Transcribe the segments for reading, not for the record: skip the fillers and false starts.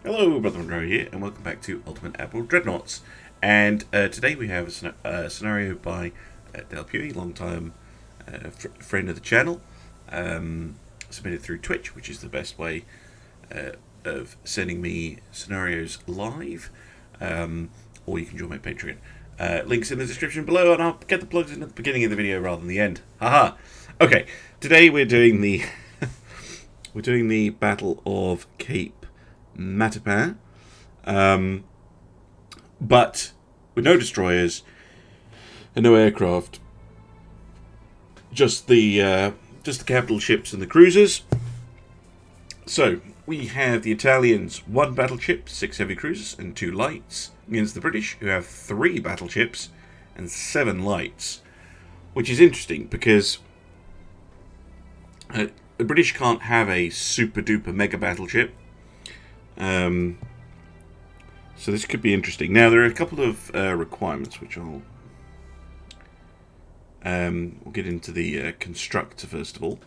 Hello, Brother Monroe here, and welcome back to Ultimate Admiral Dreadnoughts. And today we have a scenario by Dalbhuie, long-time friend of the channel, submitted through Twitch, which is the best way of sending me scenarios live, or you can join my Patreon. Links in the description below, and I'll get the plugs in at the beginning of the video rather than the end. Haha. Okay, today we're doing the Battle of Cape Mattapan, but with no destroyers and no aircraft, just the capital ships and the cruisers. So we have the Italians 1 battleship, 6 heavy cruisers and 2 lights, against the British, who have 3 battleships and 7 lights, which is interesting because the British can't have a super duper mega battleship. So this could be interesting. Now there are a couple of requirements which we'll get into the constructor first of all.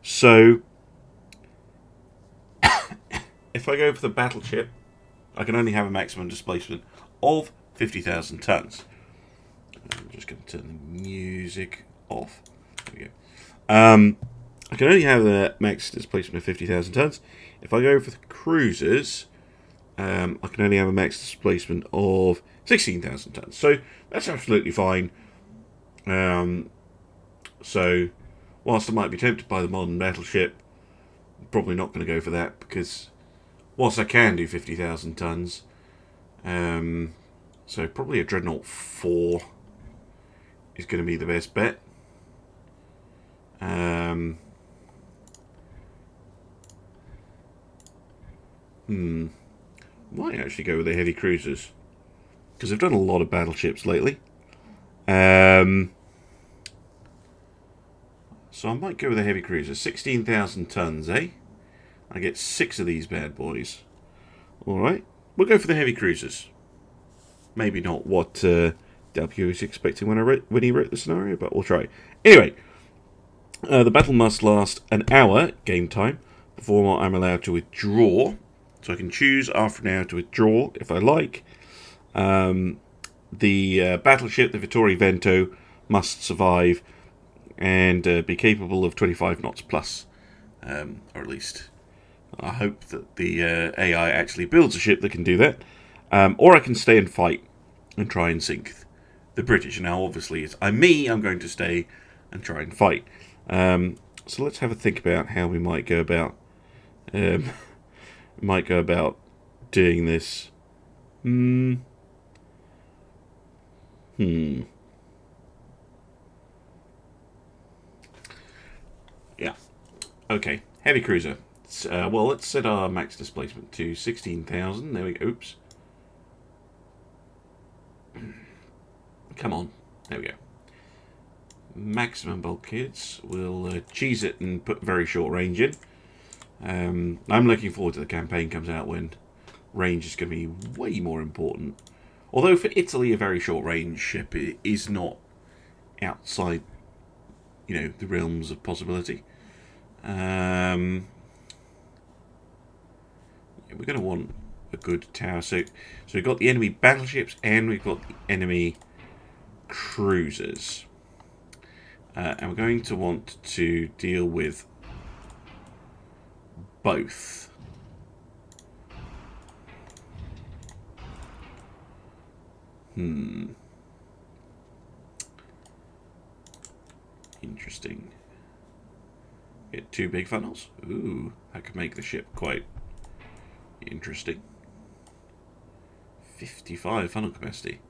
So if I go for the battleship, I can only have a maximum displacement of 50,000 tons. I'm just going to turn the music off. There we go. I can only have a max displacement of 50,000 tons. If I go for the cruisers, I can only have a max displacement of 16,000 tons. So that's absolutely fine. So whilst I might be tempted by the modern battleship, I'm probably not going to go for that, because whilst I can do 50,000 tons, so probably a Dreadnought 4 is going to be the best bet. Might actually go with the heavy cruisers, because I've done a lot of battleships lately. So I might go with the heavy cruisers. 16,000 tons, eh? I get 6 of these bad boys. Alright, we'll go for the heavy cruisers. Maybe not what Dalbhuie was expecting when he wrote the scenario, but we'll try. Anyway, the battle must last an hour, game time, before I'm allowed to withdraw. So I can choose after an hour to withdraw if I like. The battleship, the Vittorio Vento, must survive and be capable of 25 knots plus. Or at least I hope that the AI actually builds a ship that can do that. Or I can stay and fight and try and sink the British. Now obviously I'm going to stay and try and fight. So let's have a think about how we might go about doing this. Yeah. Okay. Heavy cruiser. Well, let's set our max displacement to 16,000. There we go. Oops. Come on. There we go. Maximum bulkheads. We'll cheese it and put very short range in. I'm looking forward to the campaign comes out when range is going to be way more important. Although for Italy, a very short range ship is not outside, the realms of possibility. We're going to want a good tower. So we've got the enemy battleships and we've got the enemy cruisers. And we're going to want to deal with both. Interesting. Get 2 big funnels. Ooh, that could make the ship quite interesting. 55 funnel capacity.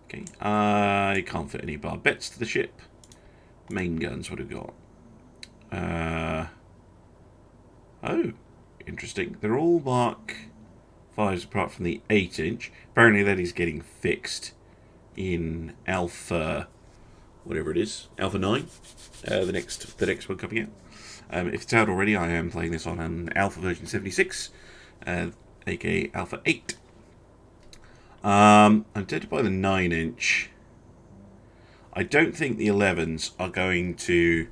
Okay, I can't fit any barbettes to the ship. Main guns, what have we got? Oh, interesting. They're all Mark 5s apart from the 8-inch. Apparently that is getting fixed in Alpha, whatever it is, Alpha 9. The next one coming out. If it's out already, I am playing this on an Alpha version 76, aka Alpha 8. I'm tempted by the 9-inch. I don't think the 11s are going to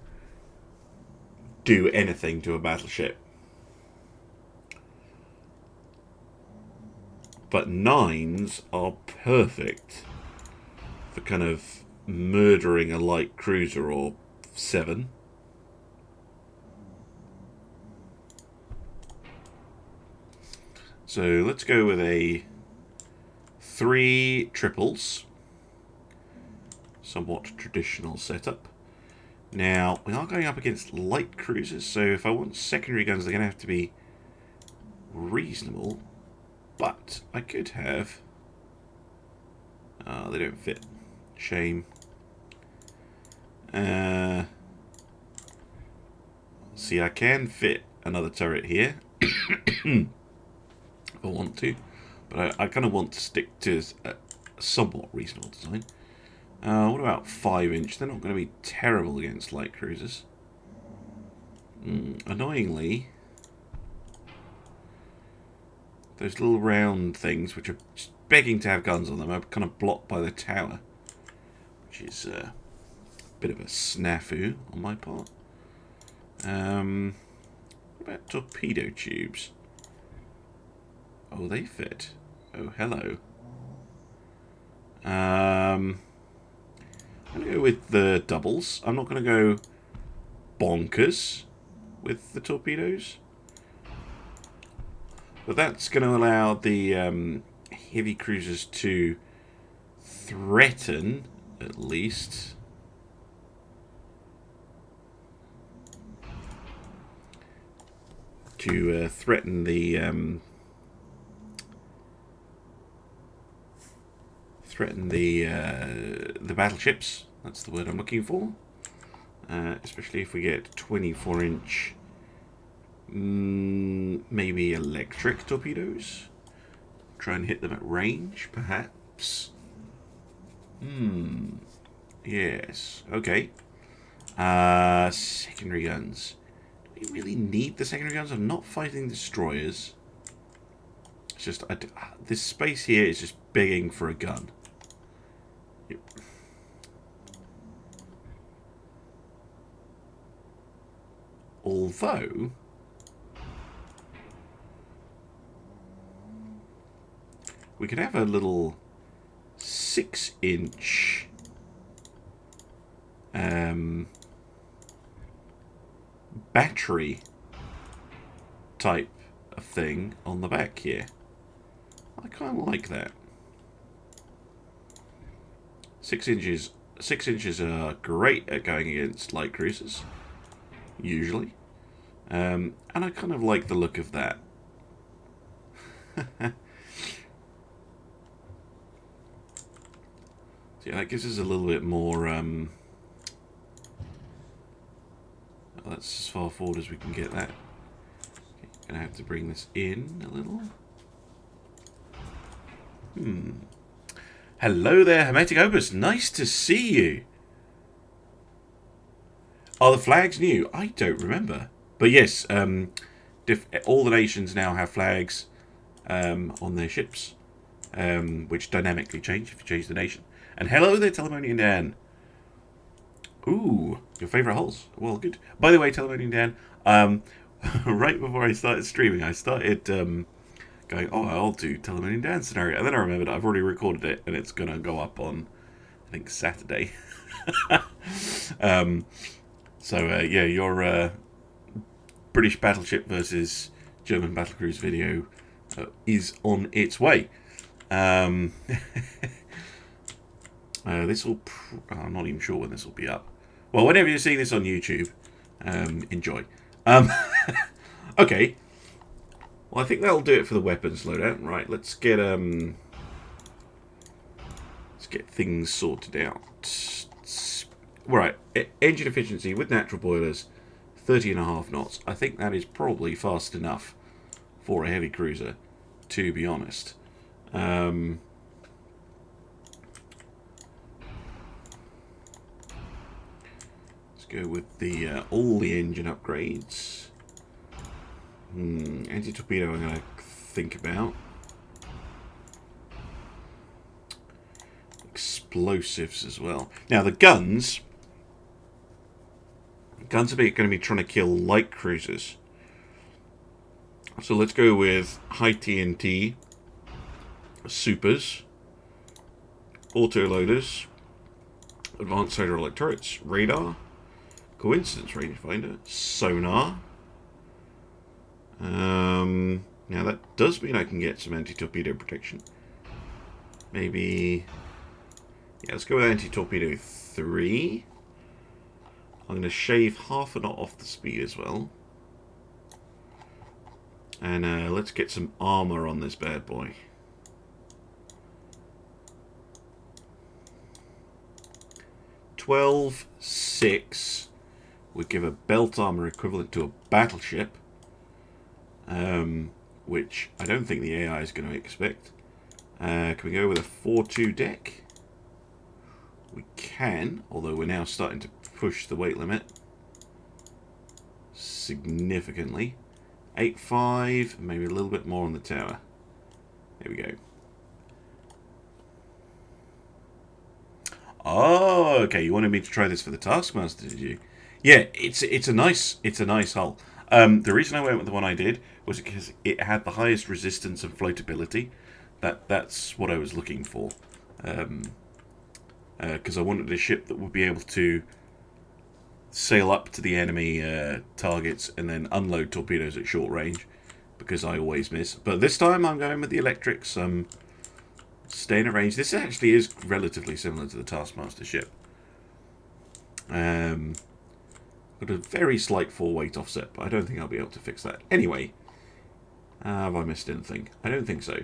do anything to a battleship. but 9s are perfect for kind of murdering a light cruiser, or 7. So let's go with a 3 triples. Somewhat traditional setup. Now, we are going up against light cruisers, so if I want secondary guns, they're going to have to be reasonable. But I could have... they don't fit. Shame. See, I can fit another turret here. If I want to. But I kind of want to stick to a somewhat reasonable design. What about 5-inch? They're not going to be terrible against light cruisers. Annoyingly, those little round things, which are just begging to have guns on them, are kind of blocked by the tower, which is a bit of a snafu on my part. What about torpedo tubes? Oh, they fit. Oh, hello. I'm going to go with the doubles. I'm not going to go bonkers with the torpedoes. But that's going to allow the heavy cruisers to threaten, at least. To threaten the battleships. That's the word I'm looking for. Especially if we get 24-inch, maybe electric torpedoes. Try and hit them at range, perhaps. Yes. Okay. Secondary guns. Do we really need the secondary guns? I'm not fighting destroyers. It's just this space here is just begging for a gun. Yep. Although we could have a little 6-inch battery type of thing on the back here. I kind of like that. 6 inches. 6 inches are great at going against light cruisers, usually, and I kind of like the look of that. So yeah, that gives us a little bit more. That's as far forward as we can get that. Okay, gonna have to bring this in a little. Hello there, Hermetic Opus. Nice to see you. Are the flags new? I don't remember. But yes, all the nations now have flags on their ships, which dynamically change if you change the nation. And hello there, Telemonian Dan. Ooh, your favourite holes. Well, good. By the way, Telemonian Dan, right before I started streaming, I started going, oh, I'll do Telemonian Dan scenario. And then I remembered I've already recorded it, and it's going to go up on, I think, Saturday. So, yeah, your British battleship versus German battlecruise video is on its way. This will... I'm not even sure when this will be up. Well, whenever you're seeing this on YouTube, enjoy. Okay. Well, I think that'll do it for the weapons loadout. Right, let's get things sorted out. Right, engine efficiency with natural boilers, 30.5 knots. I think that is probably fast enough for a heavy cruiser, to be honest. Go with the all the engine upgrades. Anti-torpedo I'm going to think about. Explosives as well. Now the guns are going to be trying to kill light cruisers. So let's go with high TNT supers, autoloaders, advanced hydraulic turrets, radar, coincidence rangefinder, sonar. Now that does mean I can get some anti-torpedo protection. Maybe... yeah, let's go with anti-torpedo 3. I'm going to shave half a knot off the speed as well. And let's get some armor on this bad boy. $12,600 would give a belt armor equivalent to a battleship. Which I don't think the AI is going to expect. Can we go with a 4-2 deck? We can, although we're now starting to push the weight limit significantly. 8-5, maybe a little bit more on the tower. There we go. Oh, okay. You wanted me to try this for the Taskmaster, did you? Yeah, it's a nice hull. The reason I went with the one I did was because it had the highest resistance and floatability. That's what I was looking for. Because I wanted a ship that would be able to sail up to the enemy targets and then unload torpedoes at short range, because I always miss. But this time I'm going with the electrics. Staying at range. This actually is relatively similar to the Taskmaster ship. Got a very slight 4-weight offset, but I don't think I'll be able to fix that. Anyway, have I missed anything? I don't think so.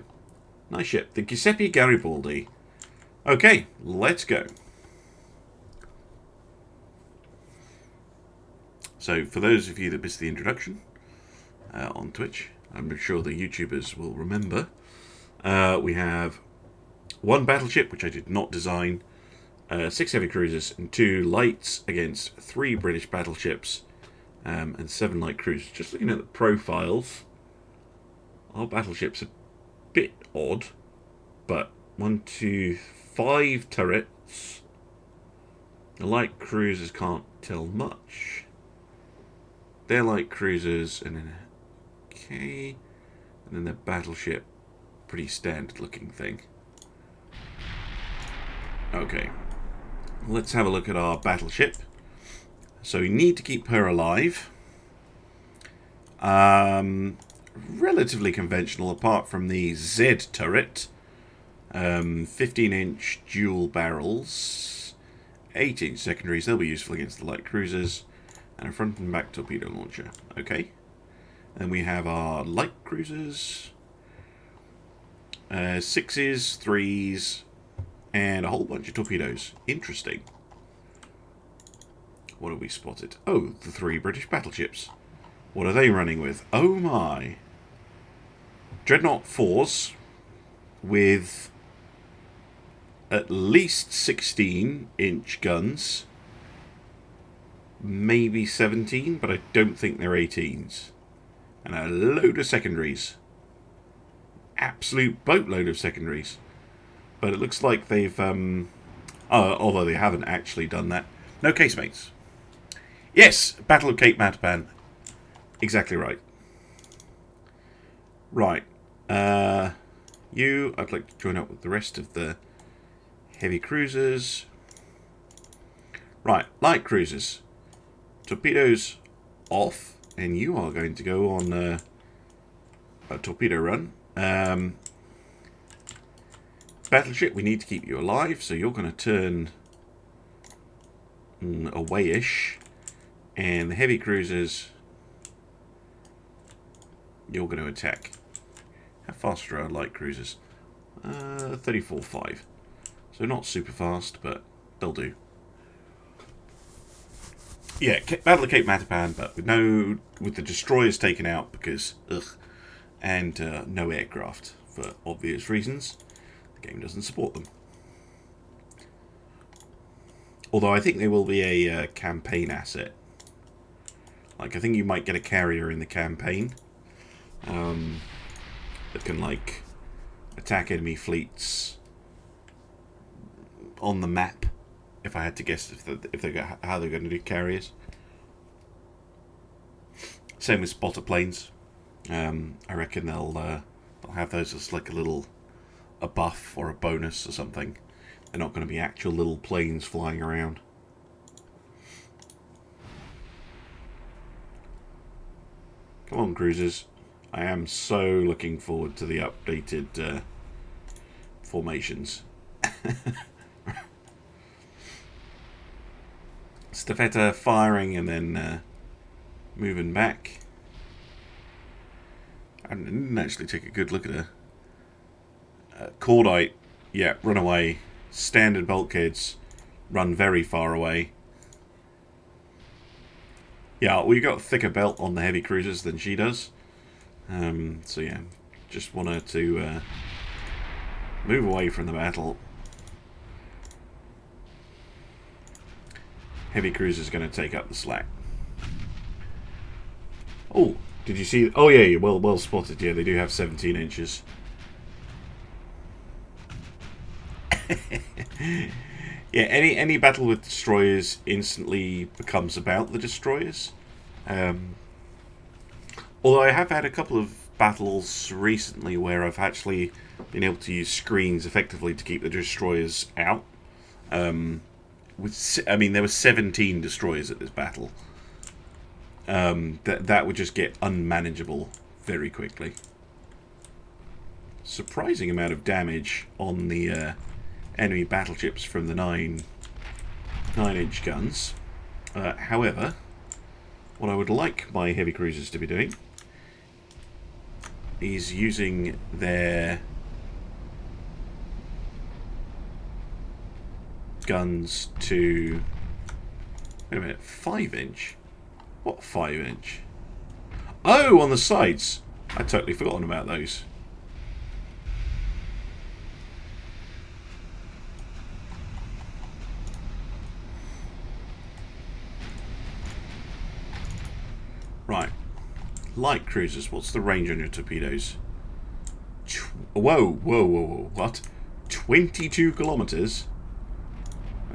Nice ship. The Giuseppe Garibaldi. Okay, let's go. So, for those of you that missed the introduction on Twitch, I'm sure the YouTubers will remember, we have 1 battleship, which I did not design, 6 heavy cruisers, and 2 lights against 3 British battleships, and 7 light cruisers. Just looking at the profiles, our battleship's a bit odd, but 1, 2, 5 turrets. The light cruisers can't tell much. They're light cruisers, and then okay, and then the battleship, pretty standard looking thing. Okay, let's have a look at our battleship. So we need to keep her alive. Relatively conventional, apart from the Z turret. 15-inch dual barrels, 8-inch secondaries. They'll be useful against the light cruisers, and a front and back torpedo launcher. Okay. Then we have our light cruisers, 6s, 3s, and a whole bunch of torpedoes. Interesting. What have we spotted? Oh, the 3 British battleships. What are they running with? Oh my. Dreadnought 4s with at least 16-inch guns. Maybe 17, but I don't think they're 18s. And a load of secondaries. Absolute boatload of secondaries. But it looks like they've, although they haven't actually done that. No casemates. Yes, Battle of Cape Mattapan. Exactly right. Right. I'd like to join up with the rest of the heavy cruisers. Right, light cruisers. Torpedoes off, and you are going to go on a torpedo run. Battleship, we need to keep you alive, so you're going to turn away-ish. And the heavy cruisers, you're going to attack. How fast are our light cruisers? 34.5. So not super fast, but they'll do. Yeah, Battle of Cape Mattapan, but with the destroyers taken out because and no aircraft for obvious reasons. The game doesn't support them. Although I think they will be a campaign asset. Like, I think you might get a carrier in the campaign that can, like, attack enemy fleets on the map. If I had to guess how they're going to do carriers. Same with spotter planes. I reckon they'll have those as like a little a buff or a bonus or something. They're not going to be actual little planes flying around. Come on, cruisers. I am so looking forward to the updated formations. Staffetta firing and then moving back. I didn't actually take a good look at her. Cordite, yeah, run away. Standard bulkheads, run very far away. Yeah, we've got a thicker belt on the heavy cruisers than she does. So yeah, just want her to move away from the battle. Heavy cruiser's going to take up the slack. Oh, did you see? Oh yeah, well spotted. Yeah, they do have 17 inches. Yeah, any battle with destroyers instantly becomes about the destroyers. Although I have had a couple of battles recently where I've actually been able to use screens effectively to keep the destroyers out. I mean, there were 17 destroyers at this battle. That would just get unmanageable very quickly. Surprising amount of damage on the enemy battleships from the 9-inch guns. However, what I would like my heavy cruisers to be doing is using their guns to... Wait a minute, 5-inch? What 5-inch? Oh, on the sides! I'd totally forgotten about those. Right. Light cruisers, what's the range on your torpedoes? Whoa, what? 22 kilometers?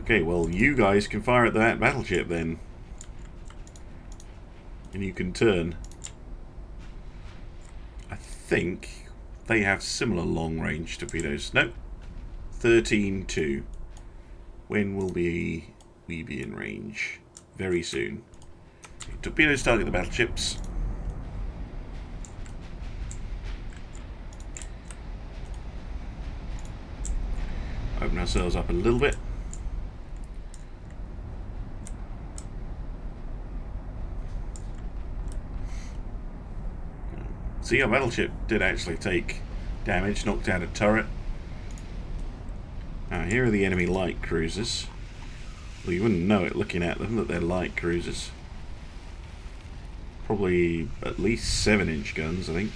Okay, well, you guys can fire at that battleship then. And you can turn. I think they have similar long-range torpedoes. Nope. 13-2. When will we be in range? Very soon. Torpedoes target the battleships. Open ourselves up a little bit. See, our battleship did actually take damage, knocked out a turret. Now, here are the enemy light cruisers. Well, you wouldn't know it looking at them that they're light cruisers. Probably at least 7-inch guns, I think.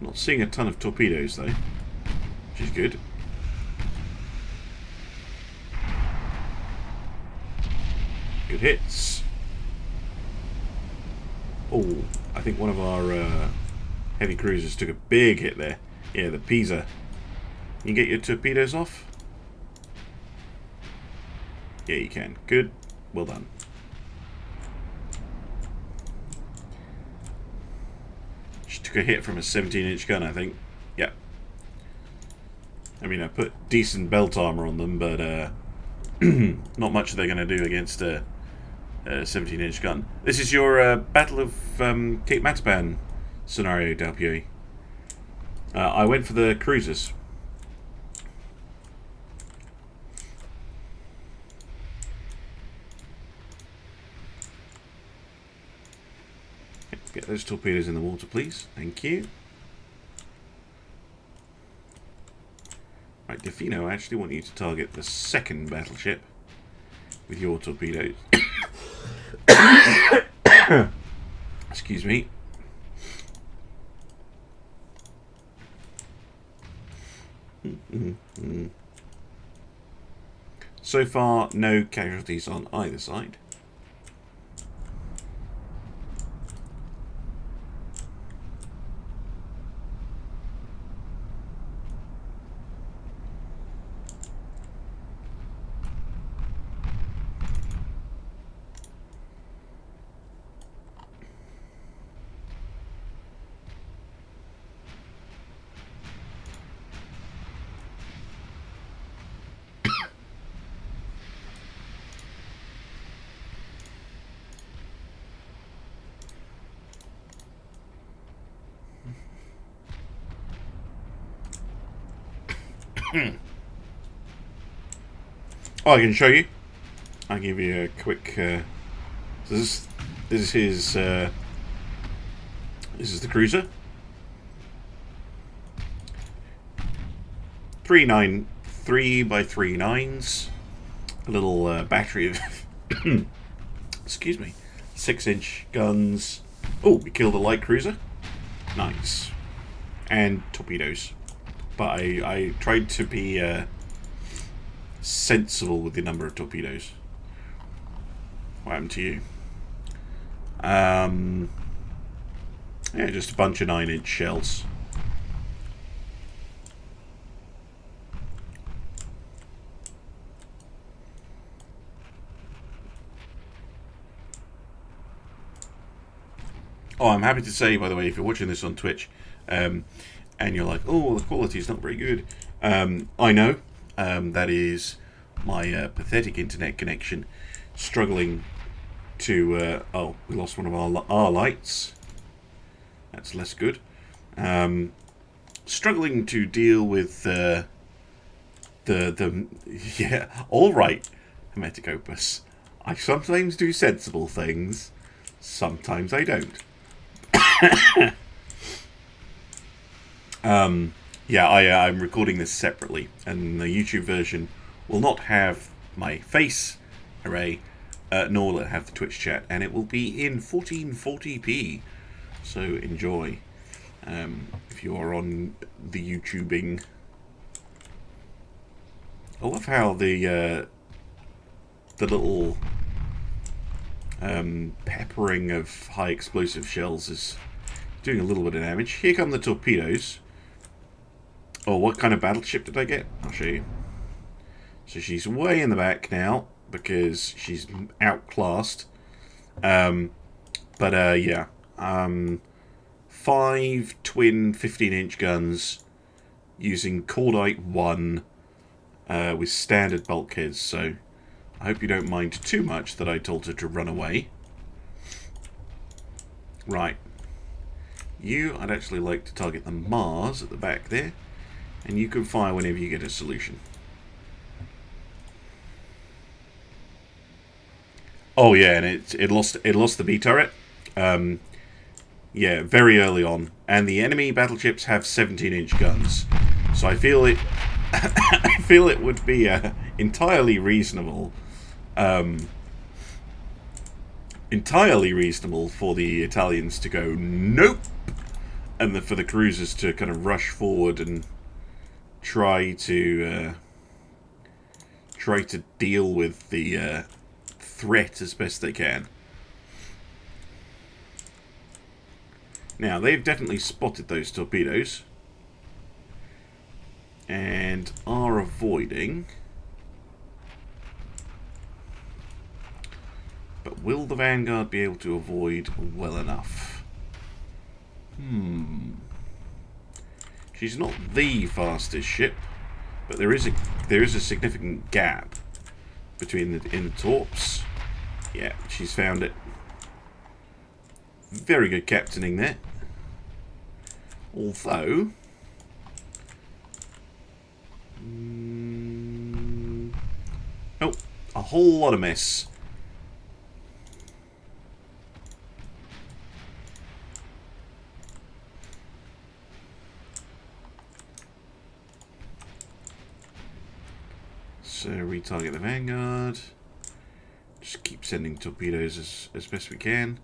Not seeing a ton of torpedoes though, which is good. Good hits. Oh, I think one of our heavy cruisers took a big hit there. Yeah, the Pisa. You get your torpedoes off? Yeah, you can. Good. Well done. She took a hit from a 17-inch gun, I think. Yeah. I mean, I put decent belt armor on them, but not much they're going to do against a 17-inch gun. This is your Battle of Cape Mattapan scenario, Dalbhuie. I went for the cruisers. Get those torpedoes in the water, please. Thank you. Right, Defino, I actually want you to target the second battleship with your torpedoes. Excuse me. So far, no casualties on either side. Oh, I can show you. I'll give you a quick. So this is his. This is the cruiser. 3 by 3 9s. A little battery of. Excuse me. 6-inch guns. Oh, we killed a light cruiser. Nice. And torpedoes. But I tried to be sensible with the number of torpedoes. What happened to you? Yeah, just a bunch of 9-inch shells. Oh, I'm happy to say, by the way, if you're watching this on Twitch, and you're like, oh, the quality is not very good, I know. That is my pathetic internet connection struggling to... oh, we lost one of our lights. That's less good. Struggling to deal with the yeah, all right, Hemeticopus. I sometimes do sensible things, sometimes I don't. Yeah, I'm recording this separately, and the YouTube version will not have my face array, nor will it have the Twitch chat, and it will be in 1440p. So enjoy. If you are on the YouTubing. I love how the little peppering of high explosive shells is doing a little bit of damage. Here come the torpedoes. Oh, what kind of battleship did I get? I'll show you. So she's way in the back now because she's outclassed. Yeah. 5 twin 15-inch guns using Cordite 1 with standard bulkheads. So I hope you don't mind too much that I told her to run away. Right. You, I'd actually like to target the Mars at the back there. And you can fire whenever you get a solution. Oh yeah, and it lost the B turret. Yeah, very early on, and the enemy battleships have 17-inch guns, so I feel it. I feel it would be entirely reasonable. Entirely reasonable for the Italians to go nope, and for the cruisers to kind of rush forward and try to deal with the threat as best they can. Now they've definitely spotted those torpedoes and are avoiding. But will the Vanguard be able to avoid well enough? She's not the fastest ship, but there is a significant gap between in the torps. Yeah, she's found it. Very good captaining there. Although oh, a whole lot of mess. So retarget the Vanguard. Just keep sending torpedoes as best we can.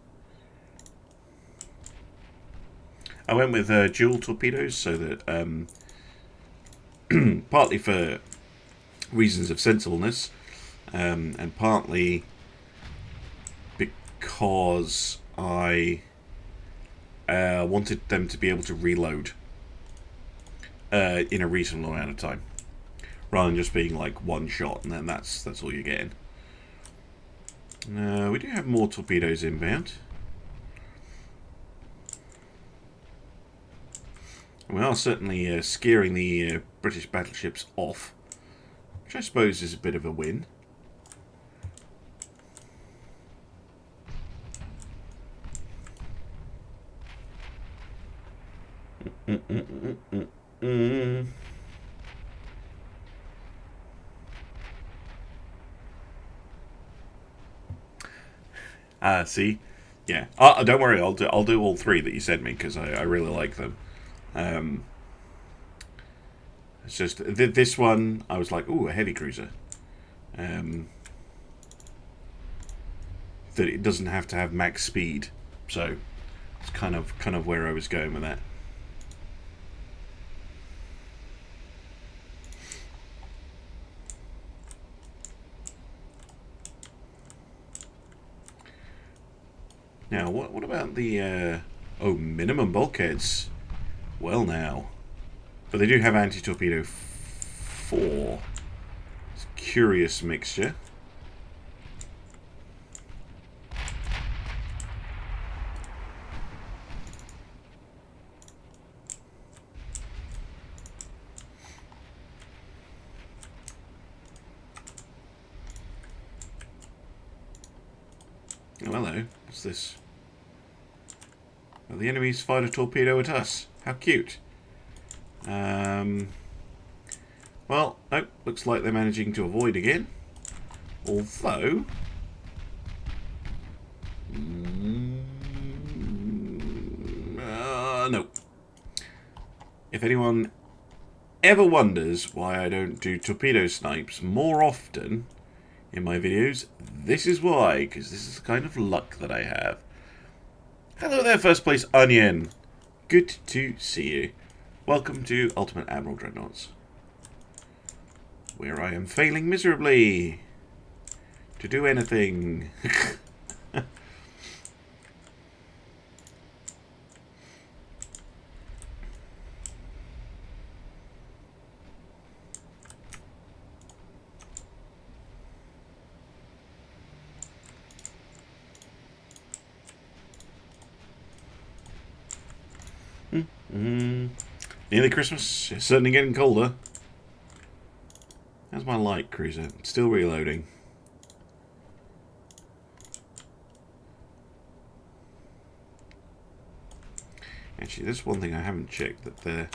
I went with dual torpedoes so that partly for reasons of sensibleness, and partly because I wanted them to be able to reload in a reasonable amount of time, rather than just being like one shot and then that's all you're getting. We do have more torpedoes inbound. We are certainly scaring the British battleships off, which I suppose is a bit of a win. See? Yeah. Don't worry, I'll do all three that you sent me, because I really like them. It's just, this one, I was like, ooh, a heavy cruiser. That it doesn't have to have max speed. So, it's kind of where I was going with that. Now, what about the, minimum bulkheads? Well, now. But they do have anti-torpedo 4. It's a curious mixture. Oh, hello. What's this? Well, the enemies fired a torpedo at us. How cute. Well, nope. Looks like they're managing to avoid again. Although... no. If anyone ever wonders why I don't do torpedo snipes more often in my videos, this is why, because this is the kind of luck that I have. Hello there, First Place Onion. Good to see you. Welcome to Ultimate Admiral Dreadnoughts, where I am failing miserably to do anything. Nearly Christmas. It's certainly getting colder. How's my light cruiser? It's still reloading. Actually, there's one thing I haven't checked, that the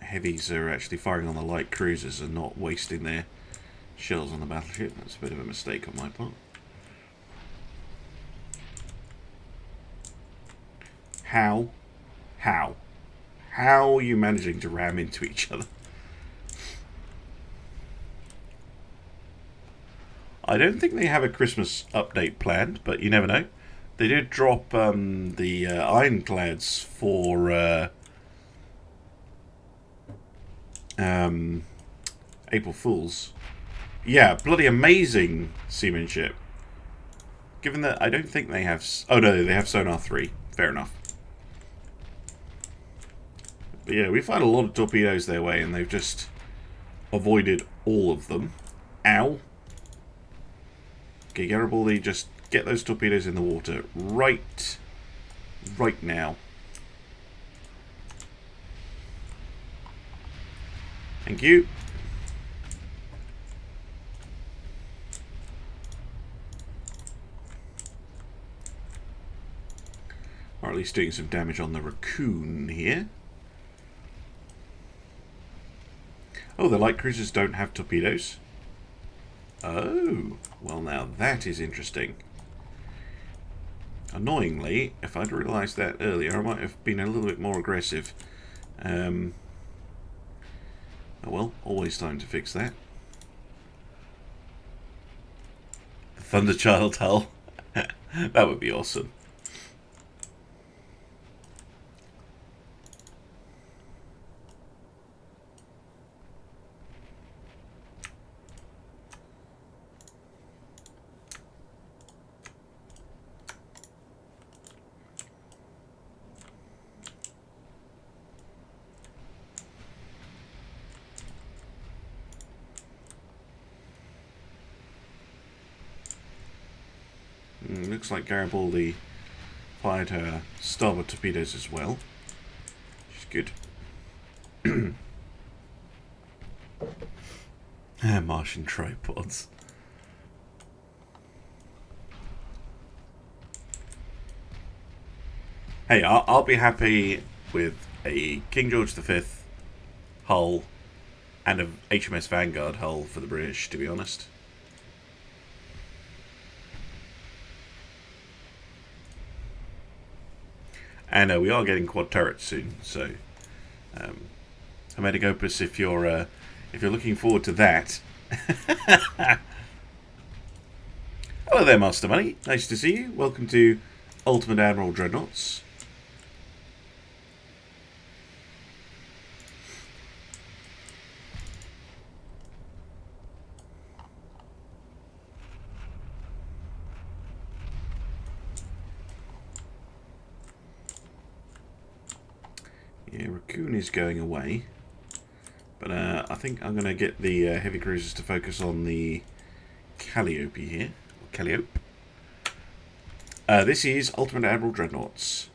heavies are actually firing on the light cruisers and not wasting their shells on the battleship. That's a bit of a mistake on my part. How are you managing to ram into each other? I don't think they have a Christmas update planned, but you never know. They did drop the ironclads for April Fools. Yeah, bloody amazing seamanship. Given that I don't think they have... Oh no, they have Sonar 3. Fair enough. But yeah, we fired a lot of torpedoes their way and they've just avoided all of them. Ow. Okay, Garibaldi, just get those torpedoes in the water right now. Thank you. Or at least doing some damage on the Raccoon here. Oh, the light cruisers don't have torpedoes. Oh, well now that is interesting. Annoyingly, if I'd realised that earlier, I might have been a little bit more aggressive. Oh well, always time to fix that. The Thunderchild hull. That would be awesome. Looks like Garibaldi fired her starboard torpedoes as well. Which is good. Martian tripods. Hey, I'll be happy with a King George V hull and a HMS Vanguard hull for the British, to be honest. And we are getting quad turrets soon, so Omedagopus, if you're looking forward to that. Hello there, Master Money. Nice to see you. Welcome to Ultimate Admiral Dreadnoughts. Yeah, Raccoon is going away, but I think I'm going to get the heavy cruisers to focus on the Calliope here. Calliope. This is Ultimate Admiral Dreadnoughts.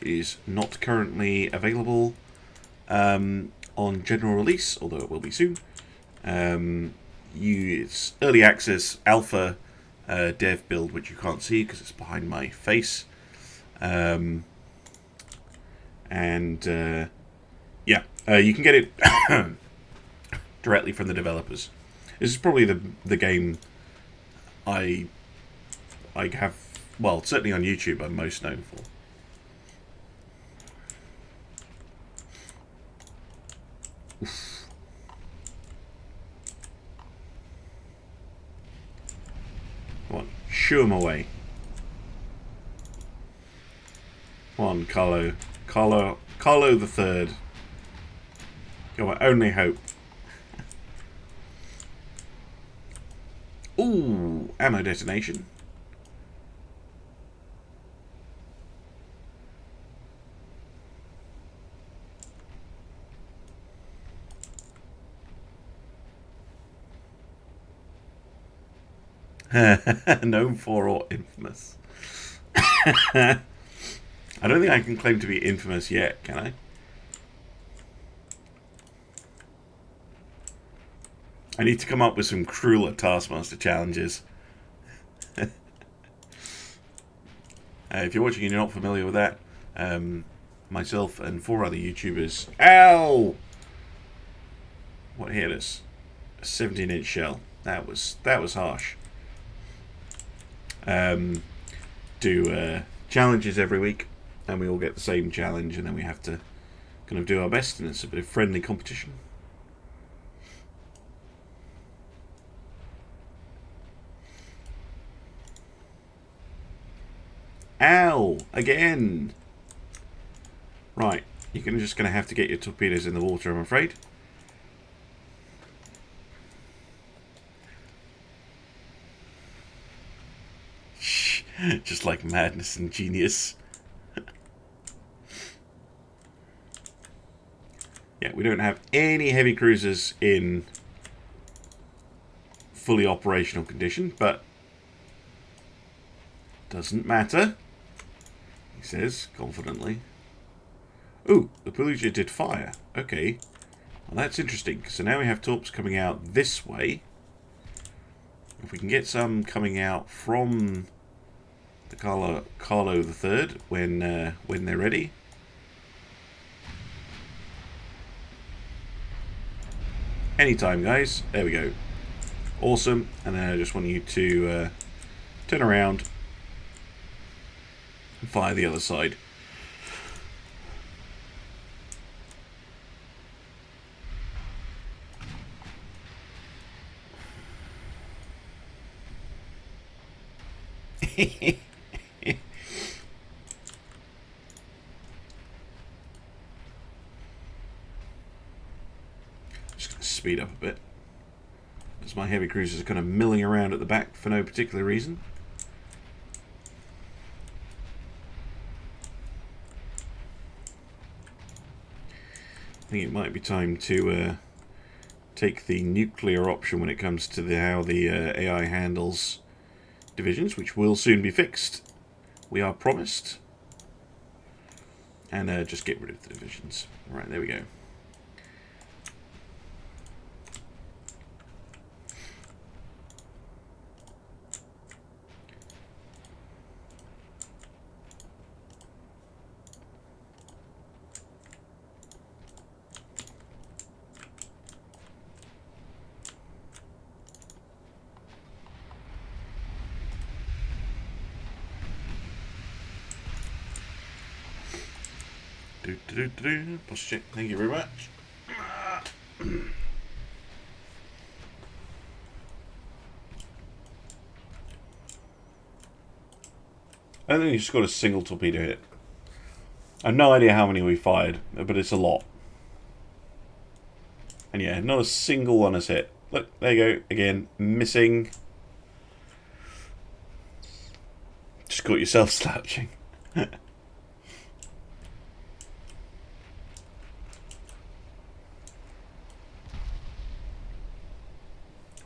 It is not currently available on general release, although it will be soon. It's early access alpha dev build, which you can't see because it's behind my face. You can get it directly from the developers. This is probably the game I have, well, certainly on YouTube, I'm most known for. Oof. Come on, shoo him away. Come on, Carlo the Third. You're my only hope. Ooh, ammo detonation. Known for or infamous. I don't think I can claim to be infamous yet, can I? I need to come up with some crueler Taskmaster challenges. If you're watching and you're not familiar with that, myself and 4 other YouTubers... Ow! What hit us? A 17-inch shell. That was harsh. Do challenges every week, and we all get the same challenge, and then we have to kind of do our best, and it's a bit of friendly competition. Ow! Again! Right, you're just going to have to get your torpedoes in the water, I'm afraid. Just like madness and genius. Yeah, we don't have any heavy cruisers in fully operational condition, but doesn't matter, he says confidently. Ooh, the Pelugia did fire. Okay, well that's interesting. So now we have torps coming out this way. If we can get some coming out from the Carlo the Third when they're ready. Anytime, guys. There we go. Awesome. And then I just want you to turn around and fire the other side. Just going to speed up a bit as my heavy cruisers are kind of milling around at the back for no particular reason. I think it might be time to take the nuclear option when it comes to how the AI handles divisions, which will soon be fixed. We are promised. And just get rid of the divisions. Right, there we go. Post check. Thank you very much. I don't think he scored a single torpedo hit. I have no idea how many we fired, but it's a lot. And yeah, not a single one has hit. Look, there you go. Again, missing. Just caught yourself slouching.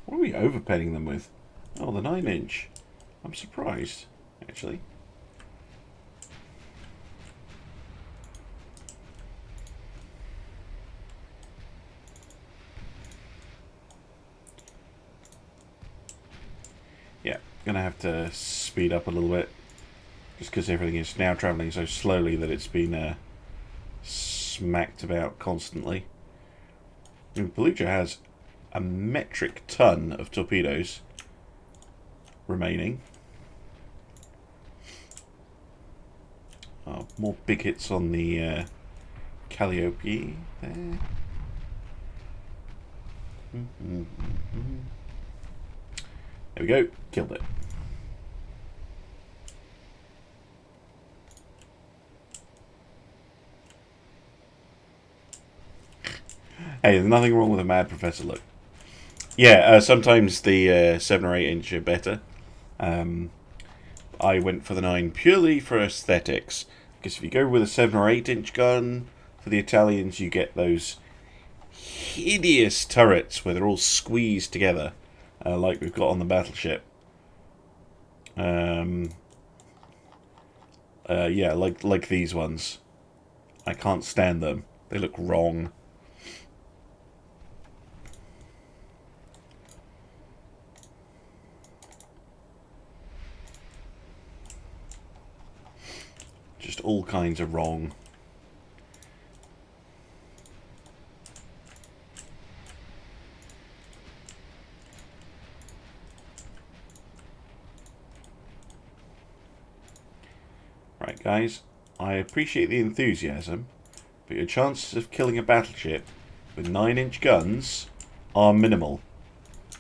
What are we overpenning them with? Oh, the 9-inch. I'm surprised, actually. Yeah, gonna have to speed up a little bit. Just because everything is now travelling so slowly that it's been smacked about constantly. And Fallujah has a metric ton of torpedoes remaining. More big hits on the Calliope there. There we go, killed it. Hey, there's nothing wrong with a mad professor look. Yeah, sometimes the 7 or 8 inch are better. I went for the 9 purely for aesthetics. Because if you go with a 7 or 8 inch gun, for the Italians you get those hideous turrets where they're all squeezed together. Like we've got on the battleship. Yeah, like these ones. I can't stand them. They look wrong. Just all kinds of wrong. Right, guys, I appreciate the enthusiasm, but your chances of killing a battleship with 9-inch guns are minimal.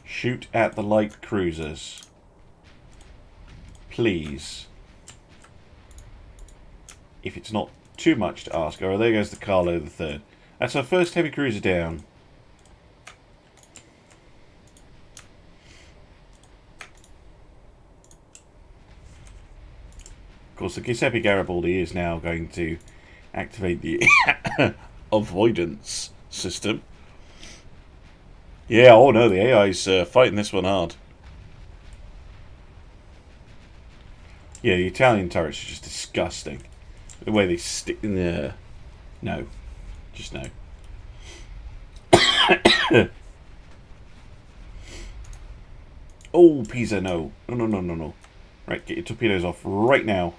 Shoot at the light cruisers. Please. If it's not too much to ask. Oh, there goes the Carlo the Third. That's our first heavy cruiser down. Of course, the Giuseppe Garibaldi is now going to activate the avoidance system. Yeah, oh no, the AI's fighting this one hard. Yeah, the Italian turrets are just disgusting. The way they stick in there. No. Just no. Oh, Pisa, no. No. Right, get your torpedoes off right now.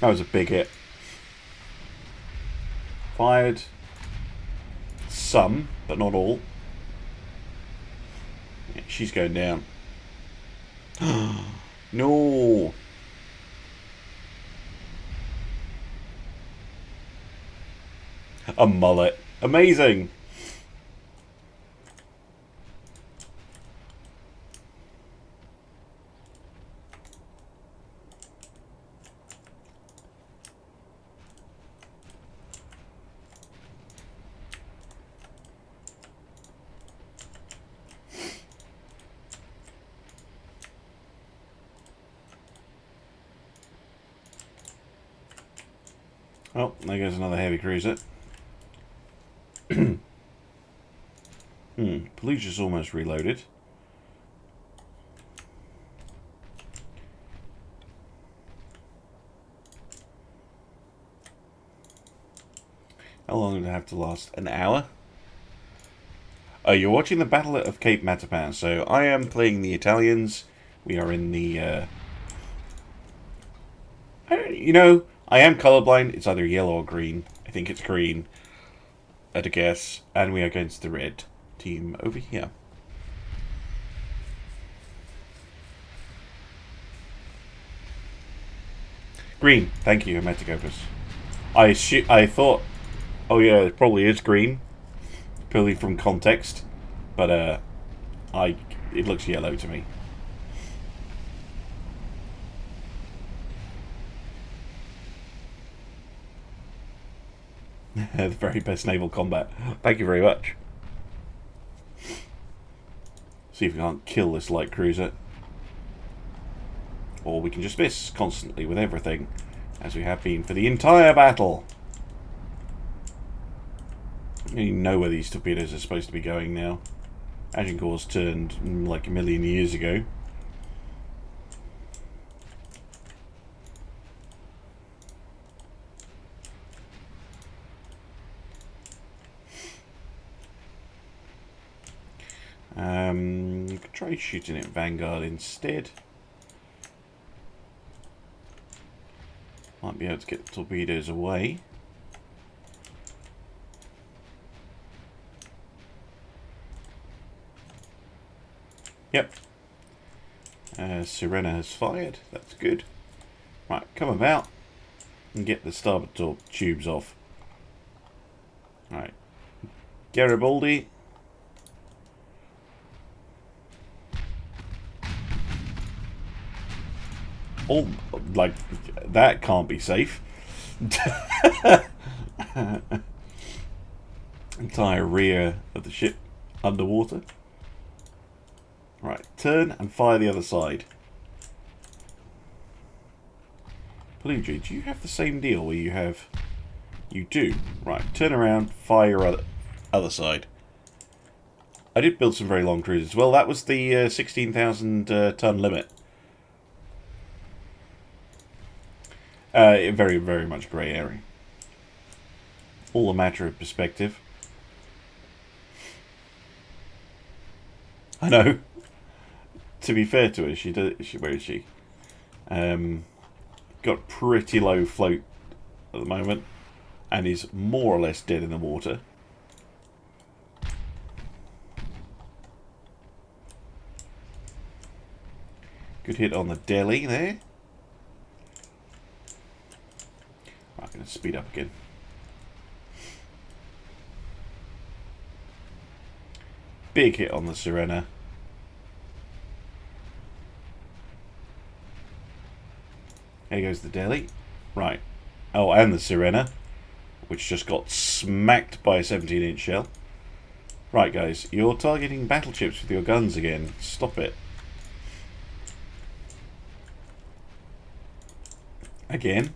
That was a big hit. Fired some, but not all. Yeah, she's going down. No. A mullet. Amazing. Oh, there goes another heavy cruiser. Fallujah's almost reloaded. How long did it have to last? An hour? Oh, you're watching the Battle of Cape Mattapan. So I am playing the Italians. We are in the... you know, I am colorblind. It's either yellow or green. I think it's green. At a guess. And we are against the red team over here. Green. Thank you, Hermeticopus. I thought, oh yeah, it probably is green, purely from context, but it looks yellow to me. The very best naval combat. Thank you very much. See if we can't kill this light cruiser. Or we can just miss constantly with everything, as we have been for the entire battle. I don't even know where these torpedoes are supposed to be going now. Agincourt's turned like a million years ago. Could try shooting at Vanguard instead. Might be able to get the torpedoes away. Yep. Sirena has fired. That's good. Right, come about and get the starboard tubes off. Right. Garibaldi. Oh, like, that can't be safe. Entire rear of the ship underwater. Right, turn and fire the other side. Blue Jay, do you have the same deal where you have... You do. Right, turn around, fire your other side. I did build some very long cruisers. Well, that was the 16,000 ton limit. Very, very much grey area. All a matter of perspective. I know. To be fair to her, where is she? Got pretty low float at the moment, and is more or less dead in the water. Good hit on the Delhi there. I'm going to speed up again. Big hit on the Sirena. There goes the Delhi. Right. Oh, and the Sirena, which just got smacked by a 17-inch shell. Right, guys, you're targeting battleships with your guns again. Stop it. Again,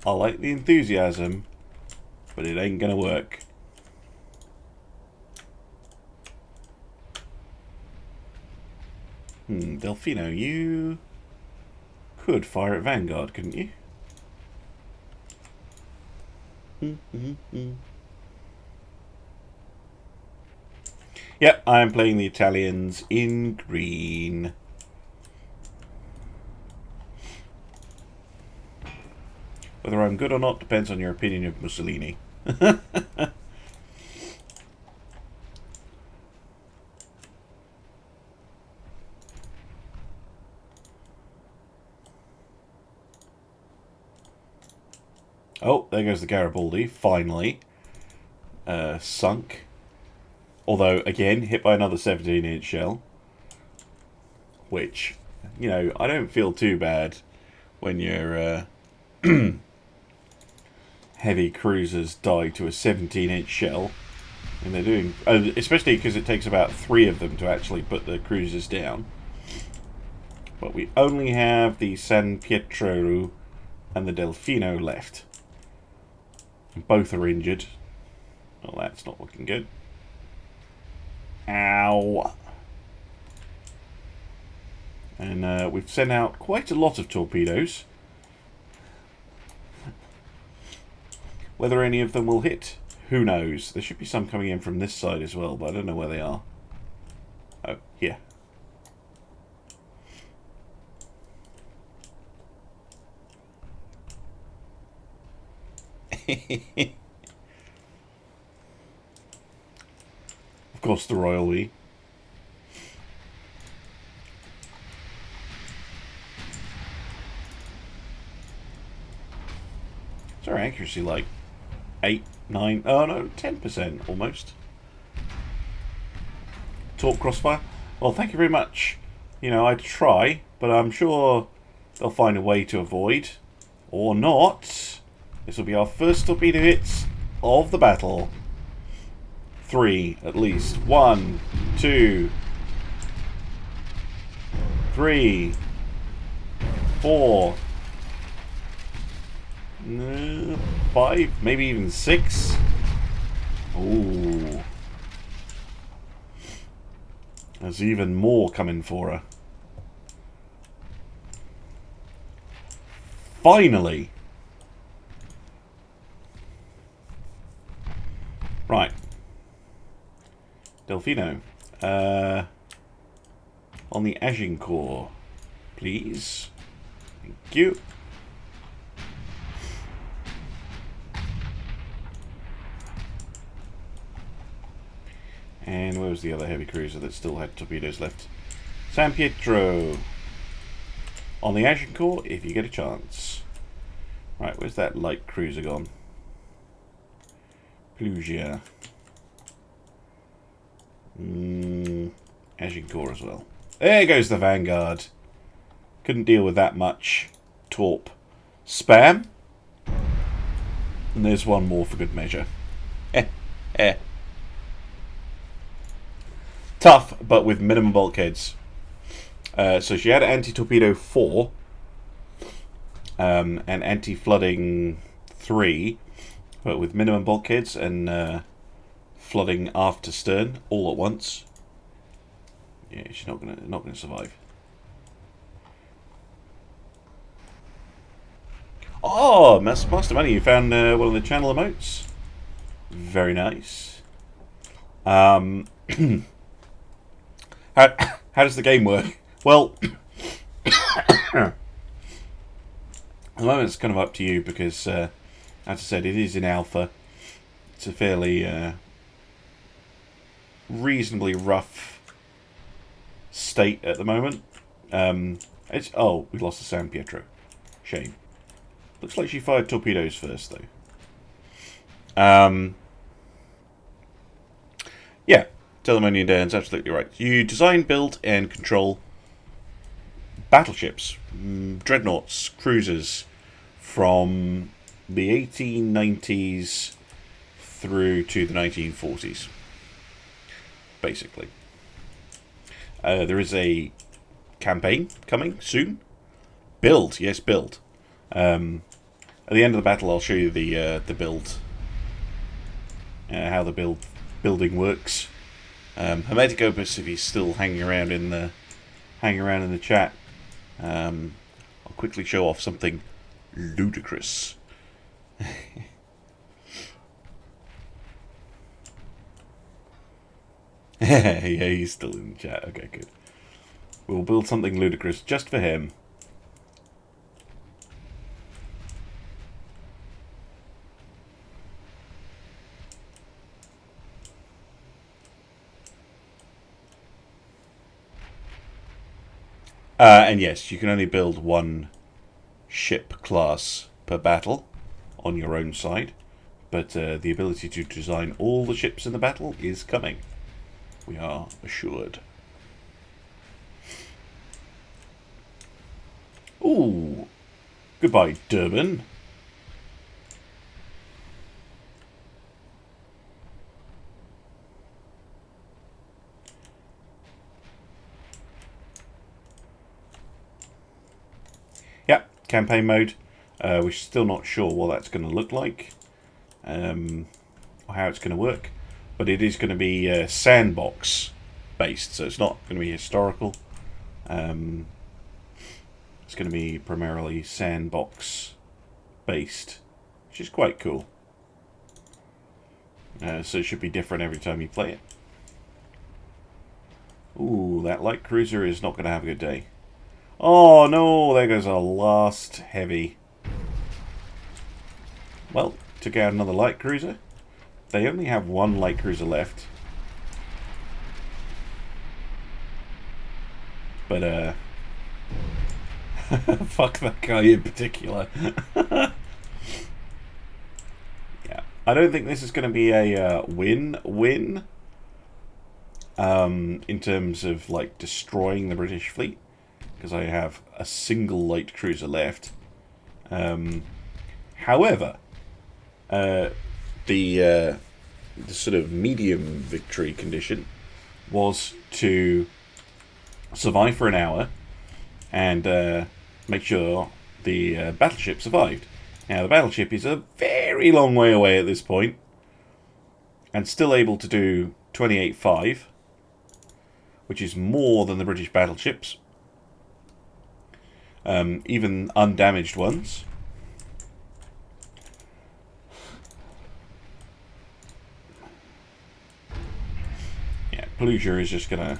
I like the enthusiasm, but it ain't gonna work. Delfino, you could fire at Vanguard, couldn't you? Yep, I'm playing the Italians in green. Whether I'm good or not depends on your opinion of Mussolini. Oh, there goes the Garibaldi, finally. Sunk. Although, again, hit by another 17-inch shell. Which, you know, I don't feel too bad when your heavy cruisers die to a 17-inch shell. And they're doing... especially because it takes about 3 of them to actually put the cruisers down. But we only have the San Pietro and the Delfino left. Both are injured. Well, that's not looking good. Ow. And we've sent out quite a lot of torpedoes. Whether any of them will hit, who knows? There should be some coming in from this side as well, but I don't know where they are. Oh, here. Of course, the Royal We. our accuracy like 8, 9, oh no, 10% almost. Torque crossfire. Well, thank you very much. You know, I'd try, but I'm sure they'll find a way to avoid. Or not. This will be our first torpedo hits of the battle. 3, at least. 1, 2, 3, 4, 5, maybe even 6. Ooh. There's even more coming for her. Finally! Right. Delfino. On the Agincourt, please. Thank you. And where was the other heavy cruiser that still had torpedoes left? San Pietro. On the Agincourt, if you get a chance. Right, where's that light cruiser gone? Pelusia. Agincourt as well. There goes the Vanguard. Couldn't deal with that much torp spam. And there's one more for good measure. Tough, but with minimum bulkheads. So she had anti-torpedo 4 and anti-flooding 3, but with minimum bulkheads and flooding aft to stern all at once. Yeah, she's not gonna survive. Oh, Master Money, you found one of the channel emotes. Very nice. How does the game work? Well, at the moment it's kind of up to you because, as I said, it is in alpha. It's a fairly reasonably rough state at the moment. Oh, we lost the San Pietro. Shame. Looks like she fired torpedoes first, though. Yeah, Telemonian Dan's absolutely right. You design, build, and control battleships, dreadnoughts, cruisers from the 1890s through to the 1940s, basically. There is a campaign coming soon. Build, yes, build. At the end of the battle, I'll show you the build, how the building works. Hermeticopus, if he's still hanging around in the chat, I'll quickly show off something ludicrous. Yeah, he's still in the chat. Okay, good. We'll build something ludicrous just for him. And yes, you can only build one ship class per battle on your own side, but the ability to design all the ships in the battle is coming. We are assured. Ooh, goodbye, Durban. Yep, campaign mode. We're still not sure what that's going to look like, or how it's going to work, but it is going to be sandbox based, so it's not going to be historical. It's going to be primarily sandbox based, which is quite cool. So it should be different every time you play it. Ooh, that light cruiser is not going to have a good day. Oh no, there goes our last heavy. Well, took out another light cruiser. They only have one light cruiser left. But, fuck that guy in particular. I don't think this is going to be a win-win in terms of like destroying the British fleet, because I have a single light cruiser left. However, the sort of medium victory condition was to survive for an hour and make sure the battleship survived. Now, the battleship is a very long way away at this point and still able to do 28.5, which is more than the British battleships, even undamaged ones. Yeah, Pelusia is just going to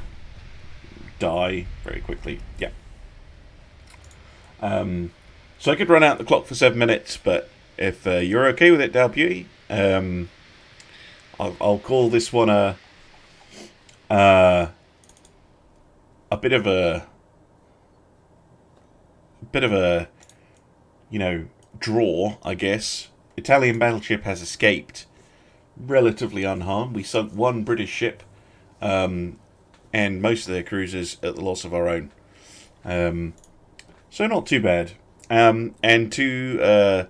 die very quickly. Yeah. So I could run out the clock for 7 minutes, but if you're okay with it, Dalbhuie, I'll call this one a bit of a draw, I guess. Italian battleship has escaped relatively unharmed. We sunk one British ship, and most of their cruisers at the loss of our own. So not too bad. And to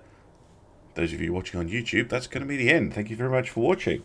those of you watching on YouTube, that's going to be the end. Thank you very much for watching.